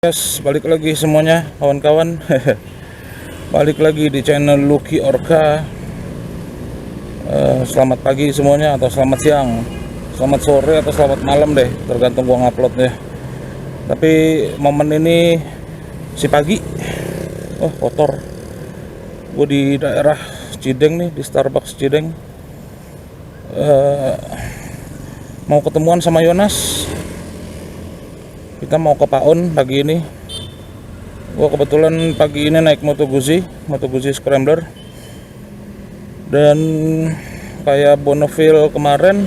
Yes, balik lagi semuanya kawan-kawan. Balik lagi di channel Lucky Orca. Selamat pagi semuanya, atau selamat siang, selamat sore, atau selamat malam deh, tergantung gua nguploadnya. Tapi momen ini si pagi, kotor. Gua di daerah Cideng nih, di Starbucks Cideng. Mau ketemuan sama Yonas. Kita mau ke Paon pagi ini. Gua kebetulan pagi ini naik Moto Guzzi Scrambler. Dan kayak Bonneville kemarin,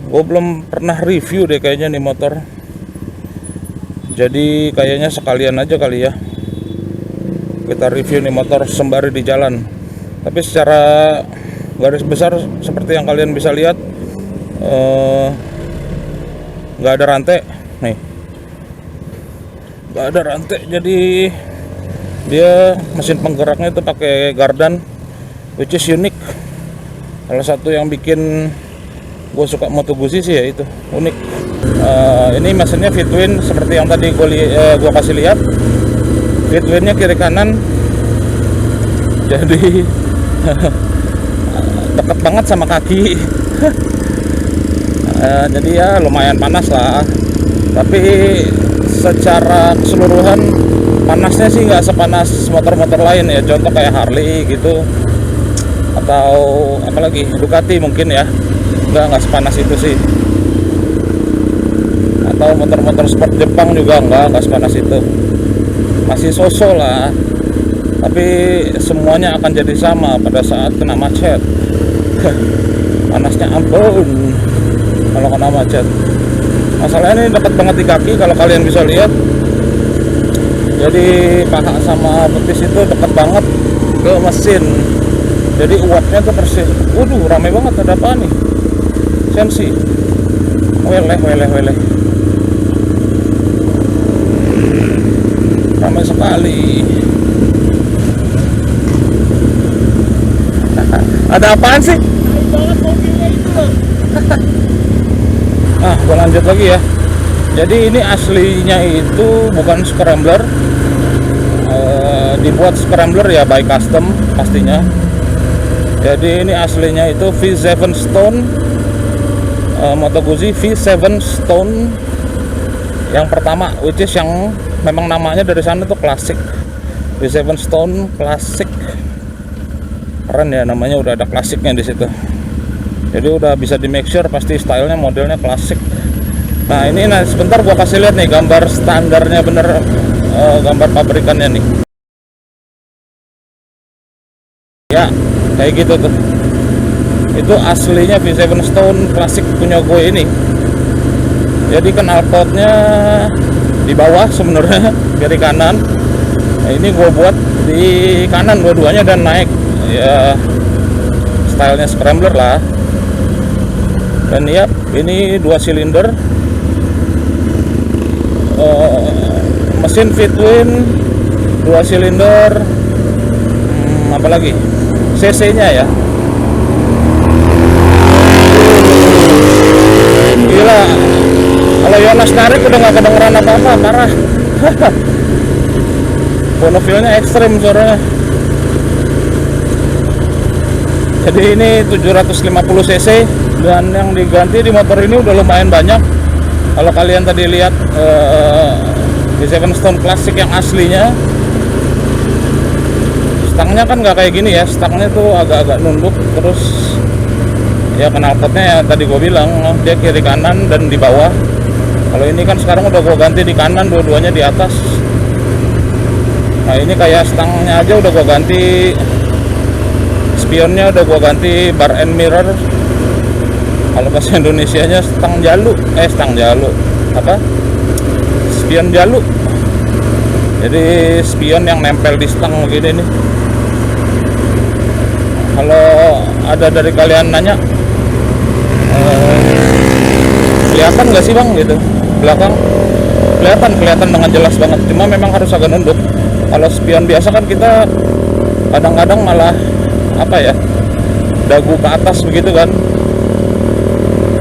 gue belum pernah review deh kayaknya nih motor. Jadi kayaknya sekalian aja kali ya kita review nih motor sembari di jalan. Tapi secara garis besar seperti yang kalian bisa lihat, nggak ada rantai nih, nggak ada rantai. Jadi dia mesin penggeraknya itu pakai Gardan, which is unique. Salah satu yang bikin gue suka Moto Guzzi sih ya itu unik. Ini mesinnya V-twin seperti yang tadi gue kasih lihat. V-twinnya kiri kanan, jadi deket banget sama kaki. Jadi ya lumayan panas lah, tapi secara keseluruhan panasnya sih nggak sepanas motor-motor lain ya. Contoh kayak Harley gitu, atau apalagi Ducati mungkin ya, nggak sepanas itu sih. Atau motor-motor sport Jepang juga nggak sepanas itu, masih so-so lah. Tapi semuanya akan jadi sama pada saat kena macet. Panasnya ampun kalau kena macet. Masalahnya ini dekat banget di kaki kalau kalian bisa lihat. Jadi paha sama betis itu dekat banget ke mesin. Jadi uapnya tuh persis. Waduh, ramai banget. Ada apa nih? Sensi. Weleh. Ramai sekali. Ada apaan sih? Banget mobilnya itu loh. Gua lanjut lagi ya. Jadi ini aslinya itu bukan Scrambler, dibuat Scrambler ya by custom pastinya. Jadi ini aslinya itu V7 Stone, Moto Guzzi V7 Stone yang pertama, which is yang memang namanya dari sana tuh klasik. V7 Stone klasik, keren ya namanya, udah ada klasiknya di situ. Jadi udah bisa di make sure pasti stylenya modelnya klasik. Nah ini sebentar gua kasih lihat nih gambar standarnya bener, gambar pabrikannya nih. Ya kayak gitu tuh. Itu aslinya V7 Stone klasik punya gue ini. Jadi knalpotnya di bawah sebenarnya, kiri kanan. Nah ini gue buat di kanan dua-duanya dan naik. Ya stylenya Scrambler lah. Dan ya ini 2 silinder, mesin V-twin 2 silinder, apalagi cc nya ya, gila. Kalau Yonas narik udah nggak kedengeran apa-apa, parah. Bonneville-nya ekstrim suaranya. Jadi ini 750 cc, dan yang diganti di motor ini udah lumayan banyak. Kalau kalian tadi lihat V7 Stone Classic yang aslinya, stangnya kan nggak kayak gini ya, stangnya tuh agak-agak nunduk. Terus ya knalpotnya ya tadi gue bilang dia kiri kanan dan di bawah. Kalau ini kan sekarang udah gue ganti di kanan, dua-duanya di atas. Nah ini kayak stangnya aja udah gue ganti, spionnya udah gua ganti bar and mirror. Kalau bahasa Indonesianya stang jalu apa, spion jalu. Jadi spion yang nempel di stang begini nih. Kalau ada dari kalian nanya, kelihatan nggak sih bang gitu belakang? Kelihatan dengan jelas banget. Cuma memang harus agak nunduk. Kalau spion biasa kan kita kadang-kadang malah apa ya, dagu ke atas begitu kan.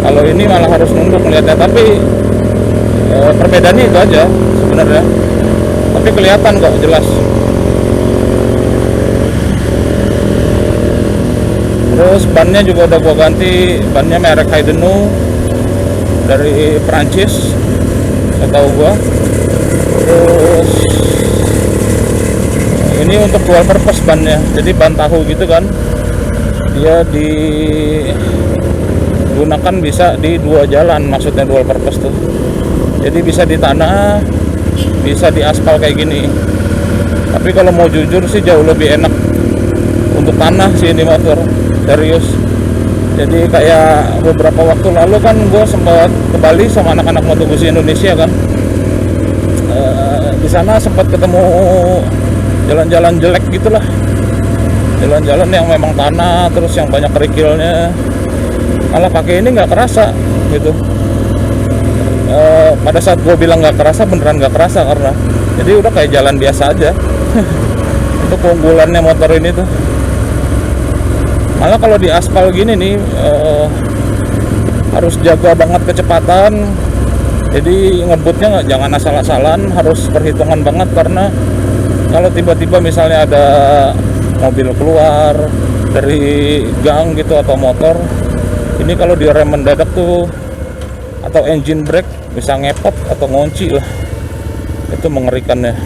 Kalau ini malah harus nunduk melihatnya. Tapi perbedaannya itu aja sebenarnya, tapi kelihatan kok jelas. Terus bannya juga udah gua ganti, bannya merek Haidenu dari Prancis, setahu gua. Terus ini untuk dual purpose bannya, jadi ban tahu gitu kan, dia digunakan bisa di dua jalan, maksudnya dual purpose tuh. Jadi bisa di tanah, bisa di aspal kayak gini. Tapi kalau mau jujur sih jauh lebih enak untuk tanah sih ini motor, serius. Jadi kayak beberapa waktu lalu kan gue sempat ke Bali sama anak-anak Moto Guzzi Indonesia kan. Di sana sempat ketemu jalan-jalan jelek gitulah, jalan-jalan yang memang tanah, terus yang banyak kerikilnya. Malah pakai ini nggak kerasa gitu. Pada saat gue bilang nggak kerasa, beneran nggak kerasa, karena jadi udah kayak jalan biasa aja. Itu keunggulannya motor ini tuh. Malah kalau di aspal gini nih harus jaga banget kecepatan. Jadi ngebutnya jangan asal-asalan, harus perhitungan banget, karena kalau tiba-tiba misalnya ada mobil keluar dari gang gitu atau motor, ini kalau direm mendadak tuh atau engine brake bisa ngepot atau ngunci lah, itu mengerikannya.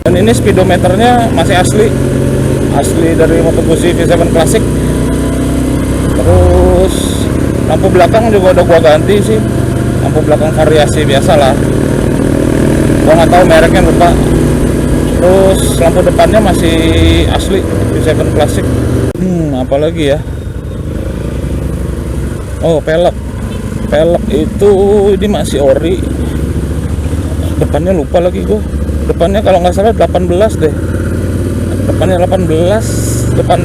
Dan ini speedometernya masih asli dari Moto Guzzi V7 Classic. Terus lampu belakang juga udah gua ganti sih, lampu belakang variasi biasa lah, gua nggak tahu mereknya, lupa. Terus lampu depannya masih asli V7 Classic. Apalagi ya, oh pelek itu ini masih ori. Depannya lupa lagi gue. Depannya kalau nggak salah 18 deh. Depannya 18, depan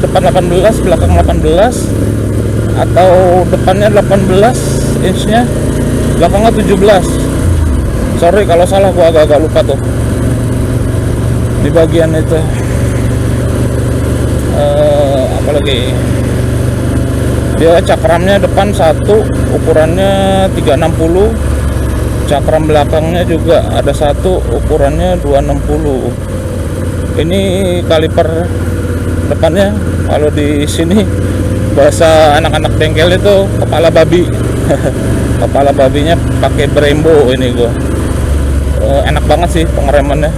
18, belakang 18, atau depannya 18 inchnya, belakangnya 17. Sorry kalau salah, gue agak-agak lupa tuh di bagian itu. Apalagi dia cakramnya depan satu, ukurannya 360. Cakram belakangnya juga ada satu, ukurannya 260. Ini kaliper depannya, kalau di sini bahasa anak-anak bengkel itu kepala babi. Kepala babinya pakai Brembo ini gua. Enak banget sih pengeremannya.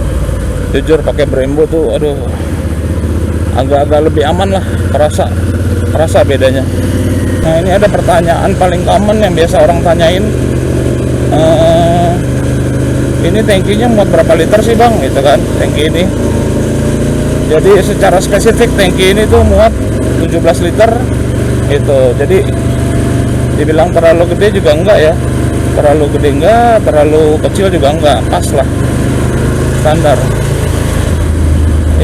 Jujur pakai Brembo tuh, aduh, agak-agak lebih aman lah, kerasa bedanya. Nah, ini ada pertanyaan paling common yang biasa orang tanyain, ini tangkinya muat berapa liter sih bang, gitu kan, tangki ini. Jadi secara spesifik tangki ini tuh muat 17 liter gitu. Jadi dibilang terlalu gede juga enggak ya, terlalu gede enggak, terlalu kecil juga enggak, pas lah, standar.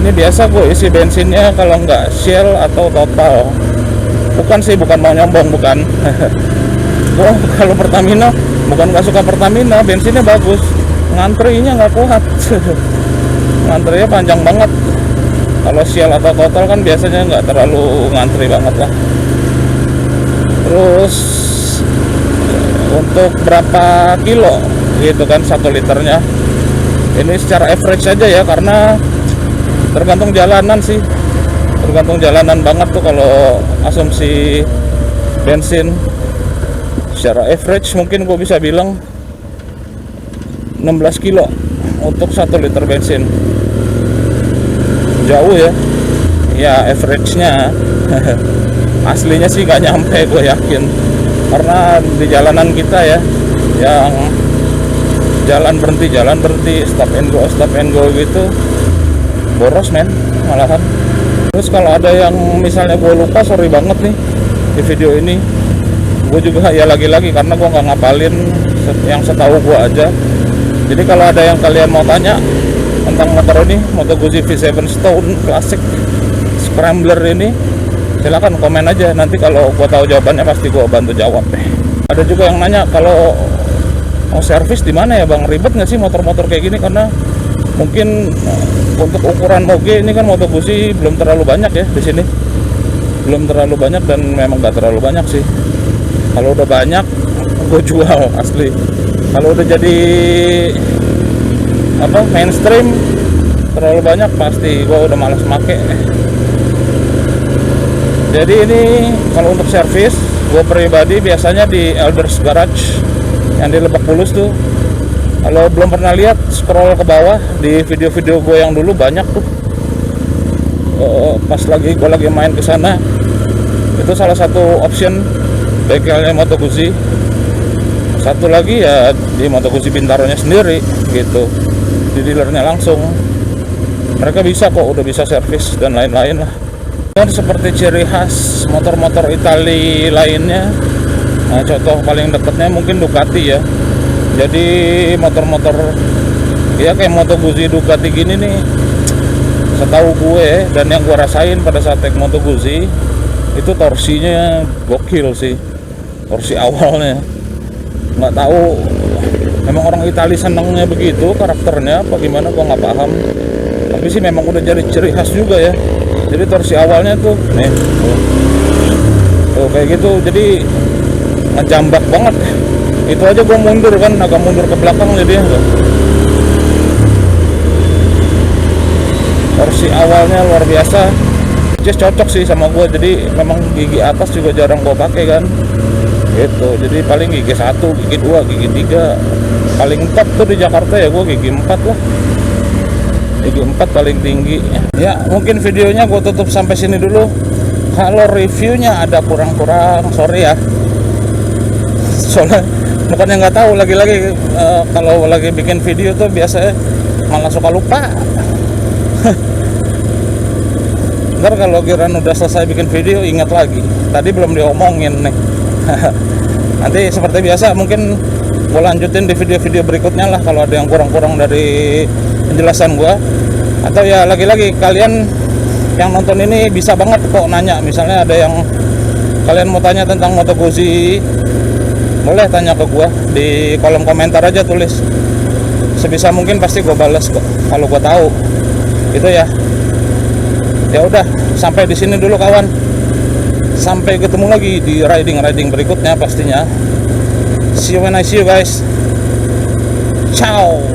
Ini biasa gue isi bensinnya kalau enggak Shell atau Total. Bukan sih, bukan mau nyombong, bukan. Gua kalau Pertamina bukan nggak suka Pertamina, bensinnya bagus, ngantrinya nggak kuat. Ngantrinya panjang banget. Kalau Shell atau Total kan biasanya nggak terlalu ngantri banget lah. Terus untuk berapa kilo gitu kan 1 liternya, ini secara average aja ya, karena tergantung jalanan sih, tergantung jalanan banget tuh kalau asumsi bensin. Secara average mungkin gue bisa bilang 16 kilo untuk 1 liter bensin. Jauh ya, ya average-nya. Aslinya sih gak nyampe, gue yakin, karena di jalanan kita ya, yang jalan berhenti, stop and go gitu, boros men malahan. Terus kalau ada yang misalnya gue lupa, sorry banget nih di video ini. Gue juga ya lagi-lagi karena gue nggak ngapalin, yang setahu gue aja. Jadi kalau ada yang kalian mau tanya tentang motor ini, Moto Guzzi V7 Stone Classic Scrambler ini, silakan komen aja. Nanti kalau gue tahu jawabannya pasti gue bantu jawab deh. Ada juga yang nanya kalau mau servis di mana ya bang, ribet nggak sih motor-motor kayak gini? Karena mungkin untuk ukuran moge ini kan Moto Guzzi belum terlalu banyak ya di sini, belum terlalu banyak, dan memang nggak terlalu banyak sih. Kalau udah banyak gue jual asli. Kalau udah jadi mainstream, terlalu banyak pasti gue udah malas make. Jadi ini kalau untuk servis gue pribadi biasanya di Elders Garage yang di Lebak Bulus tuh. Kalau belum pernah lihat, scroll ke bawah di video-video gue yang dulu banyak tuh. Pas gue lagi main ke sana, itu salah satu option bengkelnya Moto Guzzi. Satu lagi ya di Moto Guzzi Bintaronya sendiri gitu, di dealernya langsung. Mereka bisa kok, udah bisa servis dan lain-lain lah. Dan seperti ciri khas motor-motor Itali lainnya, nah contoh paling dekatnya mungkin Ducati ya. Jadi motor-motor ya kayak Moto Guzzi Ducati gini nih, setahu gue dan yang gue rasain pada saat naik Moto Guzzi itu torsinya gokil sih. Torsi awalnya nggak tahu, memang orang Itali senangnya begitu karakternya apa gimana, gue nggak paham. Tapi sih memang udah jadi ciri khas juga ya. Jadi torsi awalnya tuh nih tuh kayak gitu, jadi ngejambak banget. Itu aja gue mundur kan, agak mundur ke belakang jadi torsi awalnya luar biasa. Just cocok sih sama gue, jadi memang gigi atas juga jarang gue pakai kan gitu. Jadi paling gigi 1, gigi 2, gigi 3, paling top tuh di Jakarta ya gue gigi 4 lah, gigi 4 paling tinggi ya. Mungkin videonya gue tutup sampai sini dulu. Kalau reviewnya ada kurang-kurang, sorry ya, soalnya bukannya nggak tahu, lagi-lagi kalau lagi bikin video tuh biasanya malah suka lupa. Ntar kalau Giran udah selesai bikin video ingat lagi tadi belum diomongin nih. Nanti seperti biasa mungkin gue lanjutin di video-video berikutnya lah kalau ada yang kurang-kurang dari penjelasan gue. Atau ya lagi-lagi kalian yang nonton ini bisa banget kok nanya, misalnya ada yang kalian mau tanya tentang Moto Guzzi, boleh tanya ke gua di kolom komentar aja, tulis. Sebisa mungkin pasti gua balas kok kalau gua tahu. Itu ya. Ya udah, sampai di sini dulu kawan. Sampai ketemu lagi di riding berikutnya pastinya. See you when I see you guys. Ciao.